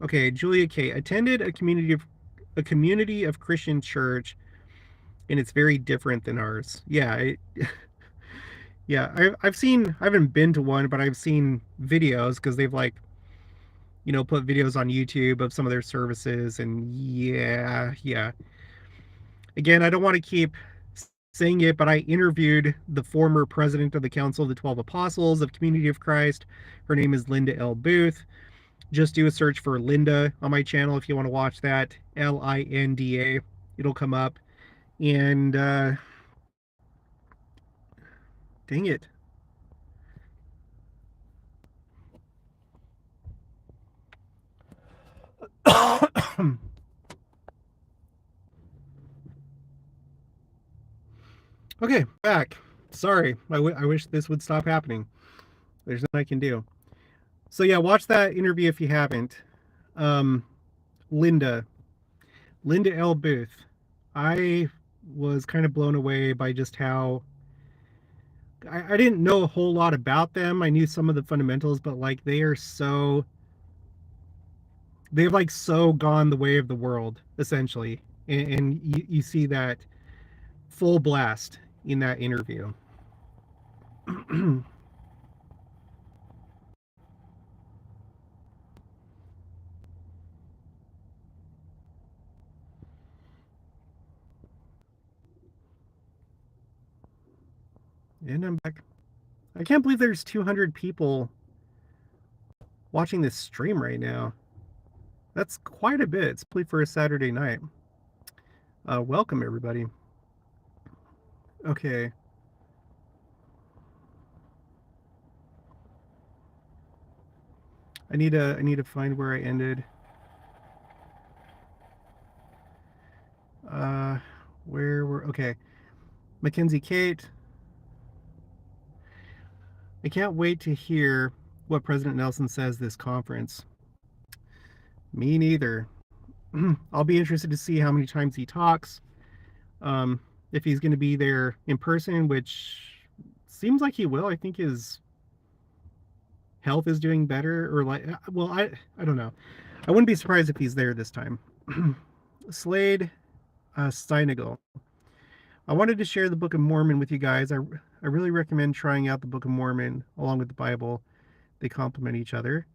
Okay, Julia K. attended a community of Christian church, and it's very different than ours. Yeah, yeah. I've seen. I haven't been to one, but I've seen videos because they've put videos on YouTube of some of their services, and yeah. Again, I don't want to keep saying it, but I interviewed the former president of the Council of the 12 Apostles of Community of Christ. Her name is Linda L. Booth. Just do a search for Linda on my channel if you want to watch that. Linda. It'll come up. And dang it. Okay, back. Sorry. I wish this would stop happening. There's nothing I can do. So yeah, watch that interview if you haven't. Um, Linda. Linda L. Booth. I was kind of blown away by just how I didn't know a whole lot about them. I knew some of the fundamentals, but like they've like so gone the way of the world, essentially. And you see that full blast in that interview. And I'm back. I can't believe there's 200 people watching this stream right now. That's quite a bit, especially for a Saturday night. Welcome, everybody. Okay. I need to find where I ended. Okay. Mackenzie Kate. I can't wait to hear what President Nelson says this conference. Me neither. I'll be interested to see how many times he talks. Um, if he's going to be there in person, which seems like he will. I think his health is doing better, or like, well, I don't know. I wouldn't be surprised if he's there this time. Slade Steinagel. I wanted to share the Book of Mormon with you guys. I really recommend trying out the Book of Mormon along with the Bible. They complement each other.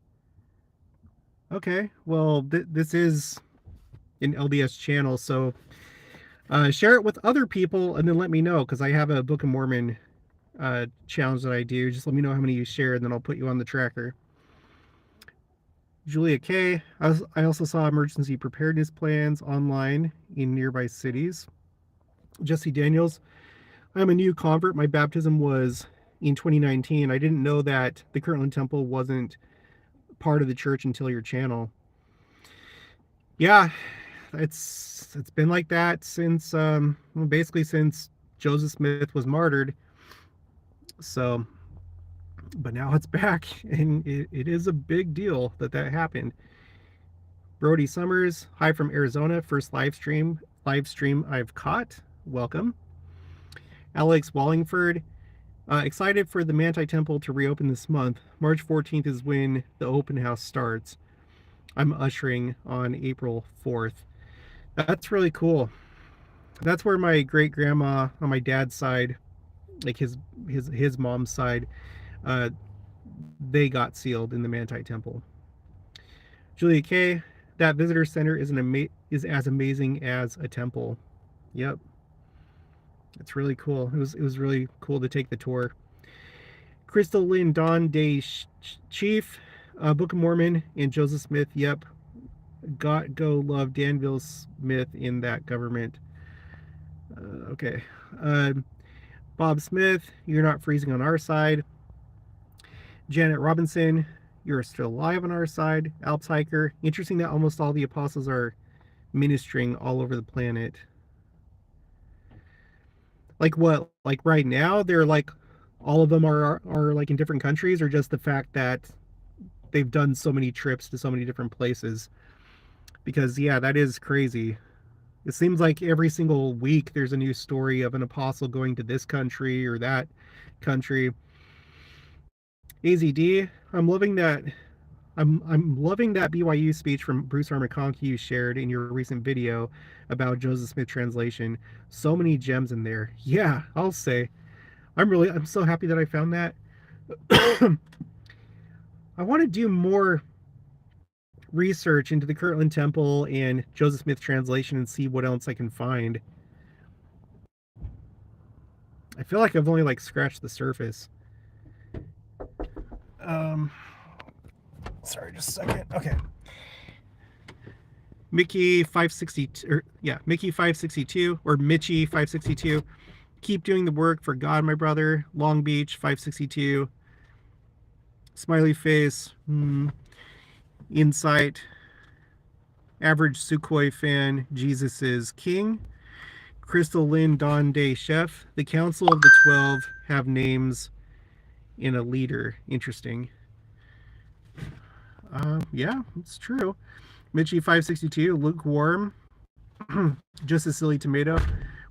Okay, well, this is an LDS channel, so share it with other people and then let me know, because I have a Book of Mormon challenge that I do. Just let me know how many you share, and then I'll put you on the tracker. Julia K. I also saw emergency preparedness plans online in nearby cities. Jesse Daniels. I'm a new convert. My baptism was in 2019. I didn't know that the Kirtland Temple wasn't part of the church until your channel. Yeah, it's been like that since basically since Joseph Smith was martyred. So, but now it's back, and it is a big deal that happened. Brody Summers, hi from Arizona. First live stream I've caught. Welcome. Alex Wallingford, excited for the Manti Temple to reopen this month. March 14th is when the open house starts. I'm ushering on April 4th. That's really cool. That's where my great grandma on my dad's side, like his mom's side, they got sealed in the Manti Temple. Julia K, that visitor center is as amazing as a temple. Yep. It's really cool. It was really cool to take the tour. Crystal Lynn Don Day Chief, Book of Mormon, and Joseph Smith. Yep. Go love Danville Smith in that government. Okay. Bob Smith, you're not freezing on our side. Janet Robinson, you're still alive on our side. Alps Hiker, interesting that almost all the apostles are ministering all over the planet. Like what? Like right now, they're like, all of them are like in different countries, or just the fact that they've done so many trips to so many different places? Because yeah, that is crazy. It seems like every single week there's a new story of an apostle going to this country or that country. AZD, I'm loving that BYU speech from Bruce R. McConkie you shared in your recent video about Joseph Smith translation. So many gems in there. Yeah, I'll say. I'm so happy that I found that. I want to do more research into the Kirtland Temple and Joseph Smith translation and see what else I can find. I feel like I've only like scratched the surface. Sorry, just a second. Okay. Mickey 562, or yeah, Mickey 562 or Mitchie 562. Keep doing the work for God, my brother. Long Beach 562. Smiley face. Insight. Average Sukhoi fan. Jesus is King. Crystal Lynn Don Day Chef. The Council of the 12 have names in a leader. Interesting. Yeah, it's true. Mitchie 562, lukewarm. Just a silly tomato.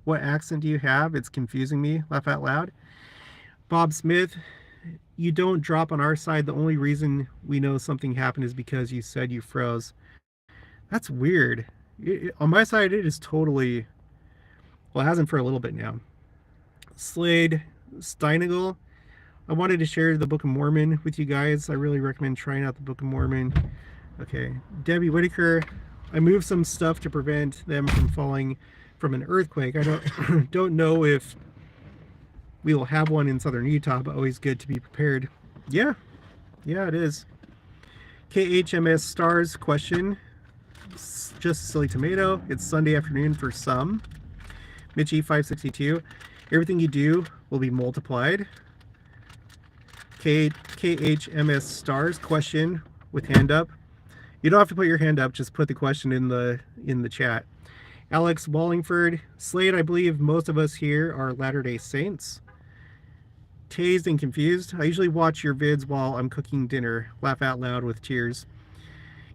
What accent do you have? It's confusing me. Laugh out loud. Bob Smith, you don't drop on our side. The only reason we know something happened is because you said you froze. That's weird. On my side, it is totally... Well, it hasn't for a little bit now. Slade Steinagel, I wanted to share the Book of Mormon with you guys. I really recommend trying out the Book of Mormon. Okay, Debbie Whitaker, I moved some stuff to prevent them from falling from an earthquake. I don't know if we will have one in southern Utah, but always good to be prepared. Yeah, it is. KHMS Stars question, just a silly tomato. It's Sunday afternoon for some. Mitchie 562, everything you do will be multiplied. KHMS Stars question with hand up. You don't have to put your hand up, just put the question in the chat. Alex Wallingford, Slade, I believe most of us here are Latter-day Saints. Tased and confused. I usually watch your vids while I'm cooking dinner. Laugh out loud with tears.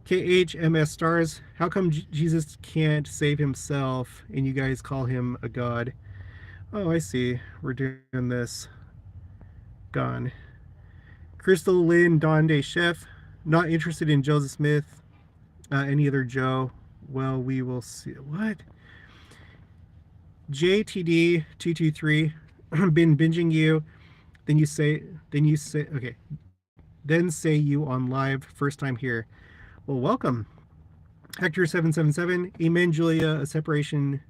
KHMS stars. How come Jesus can't save himself and you guys call him a god? Oh, I see. We're doing this. Gone. Crystal Lynn Donde Chef. Not interested in Joseph Smith. Any other Joe? Well, we will see. What? JTD223. Been binging you. Then you say. Okay. Then say you on live. First time here. Well, welcome. Hector777. Amen, Julia. A separation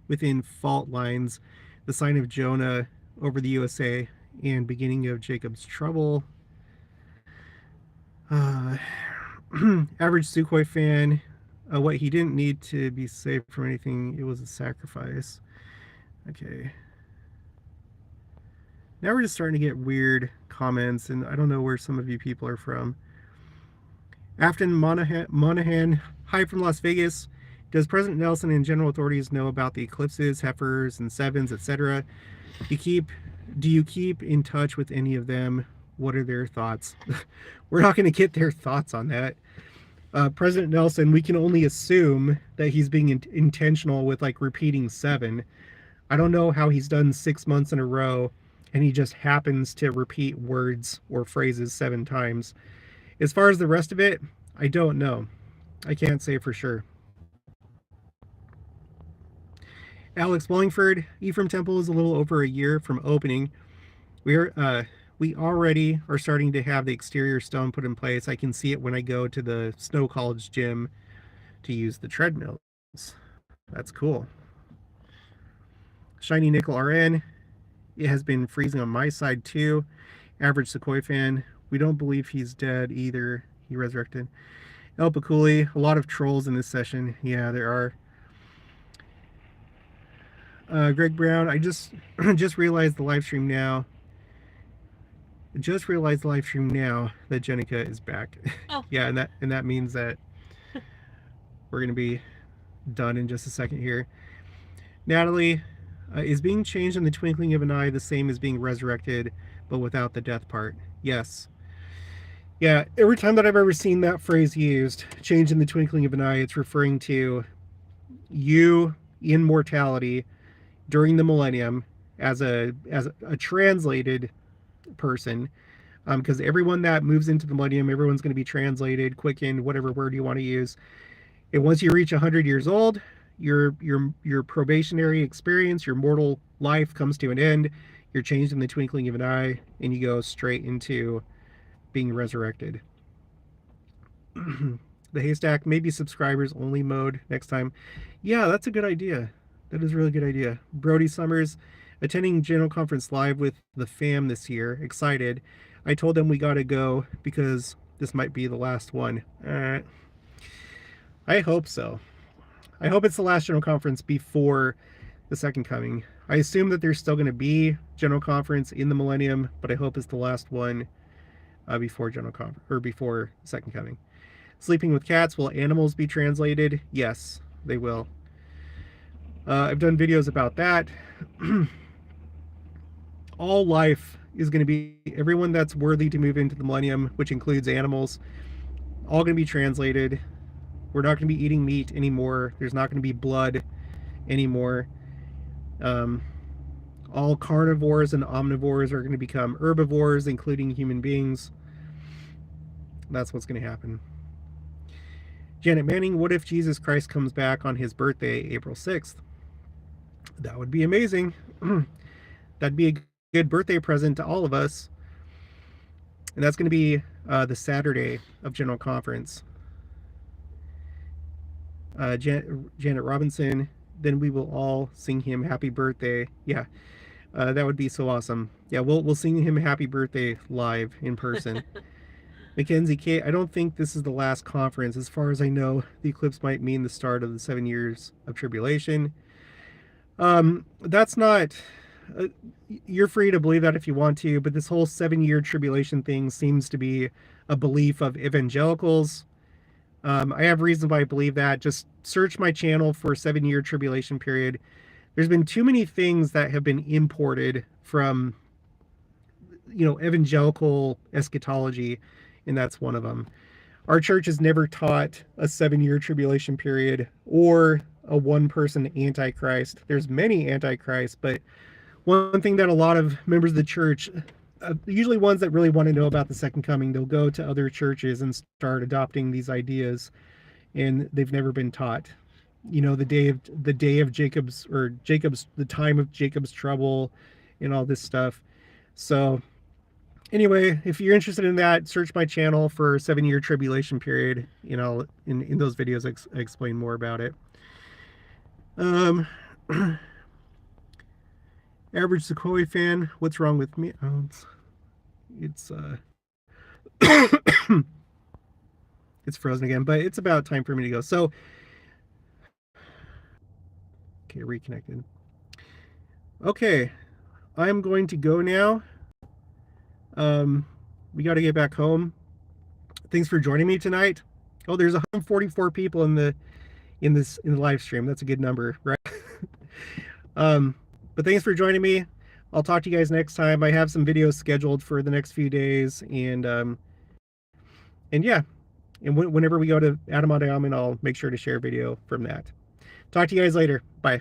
within fault lines. The sign of Jonah over the USA. And beginning of Jacob's trouble. Average Sukhoi fan. What he didn't need to be saved from anything. It was a sacrifice. Okay. Now we're just starting to get weird comments, and I don't know where some of you people are from. Afton Monahan, hi from Las Vegas. Does President Nelson and general authorities know about the eclipses, heifers, and sevens, etc.? Do you keep in touch with any of them? What are their thoughts? We're not going to get their thoughts on that. President Nelson, we can only assume that he's being intentional with like repeating 7. I don't know how he's done 6 months in a row and he just happens to repeat words or phrases 7 times. As far as the rest of it, I don't know. I can't say for sure. Alex Wallingford, Ephraim Temple is a little over a year from opening. We already are starting to have the exterior stone put in place. I can see it when I go to the Snow College gym to use the treadmills. That's cool. Shiny Nickel RN, it has been freezing on my side too. Average Sequoia fan, we don't believe he's dead either. He resurrected. El Paculi, a lot of trolls in this session. Yeah, there are. Greg Brown, I just realized the live stream now. That Jenica is back. Oh. Yeah, and that means that we're gonna be done in just a second here. Natalie, is being changed in the twinkling of an eye the same as being resurrected, but without the death part? Yes. Yeah, every time that I've ever seen that phrase used, change in the twinkling of an eye, it's referring to you in mortality during the millennium as a translated person, because everyone that moves into the millennium, everyone's going to be translated, quickened, whatever word you want to use. And once you reach 100 years old, your probationary experience, your mortal life comes to an end. You're changed in the twinkling of an eye, and you go straight into being resurrected. The haystack, maybe subscribers only mode next time. Yeah, that's a good idea. That is a really good idea. Brody Summers, attending General Conference live with the fam this year. Excited. I told them we gotta go because this might be the last one. I hope so. I hope it's the last General Conference before the second coming. I assume that there's still going to be General Conference in the Millennium, but I hope it's the last one before General Conference or before second coming. Sleeping with cats, will animals be translated? Yes, they will. I've done videos about that. All life is going to be, everyone that's worthy to move into the Millennium, which includes animals, all going to be translated. We're not going to be eating meat anymore. There's not going to be blood anymore. All carnivores and omnivores are going to become herbivores, including human beings. That's what's going to happen. Janet Manning, what if Jesus Christ comes back on his birthday, April 6th? That would be amazing. That'd be a good birthday present to all of us. And that's going to be the Saturday of General Conference. Janet Robinson, then we will all sing him happy birthday. Yeah, that would be so awesome. Yeah, we'll sing him happy birthday live in person. Mackenzie K, I don't think this is the last conference. As far as I know, the eclipse might mean the start of the 7 years of tribulation. That's not, you're free to believe that if you want to, but this whole 7-year tribulation thing seems to be a belief of evangelicals. I have reason why I believe that. Just search my channel for 7 year tribulation period. There's been too many things that have been imported from, evangelical eschatology, and that's one of them. Our church has never taught a 7 year tribulation period or a one person antichrist. There's many antichrists, but one thing that a lot of members of the church, usually ones that really want to know about the second coming, they'll go to other churches and start adopting these ideas, and they've never been taught. The day of Jacob's the time of Jacob's trouble, and all this stuff. So anyway, if you're interested in that, search my channel for 7 year tribulation period. In those videos, I explain more about it. Um, Average Sequoia fan, what's wrong with me? Oh, it's it's frozen again, but it's about time for me to go. So, okay, reconnected. Okay, I'm going to go now. We got to get back home. Thanks for joining me tonight. Oh, there's 144 people in the live stream. That's a good number, right? But thanks for joining me. I'll talk to you guys next time. I have some videos scheduled for the next few days, and yeah, and whenever we go to Adam I'll make sure to share a video from that. Talk to you guys later. Bye.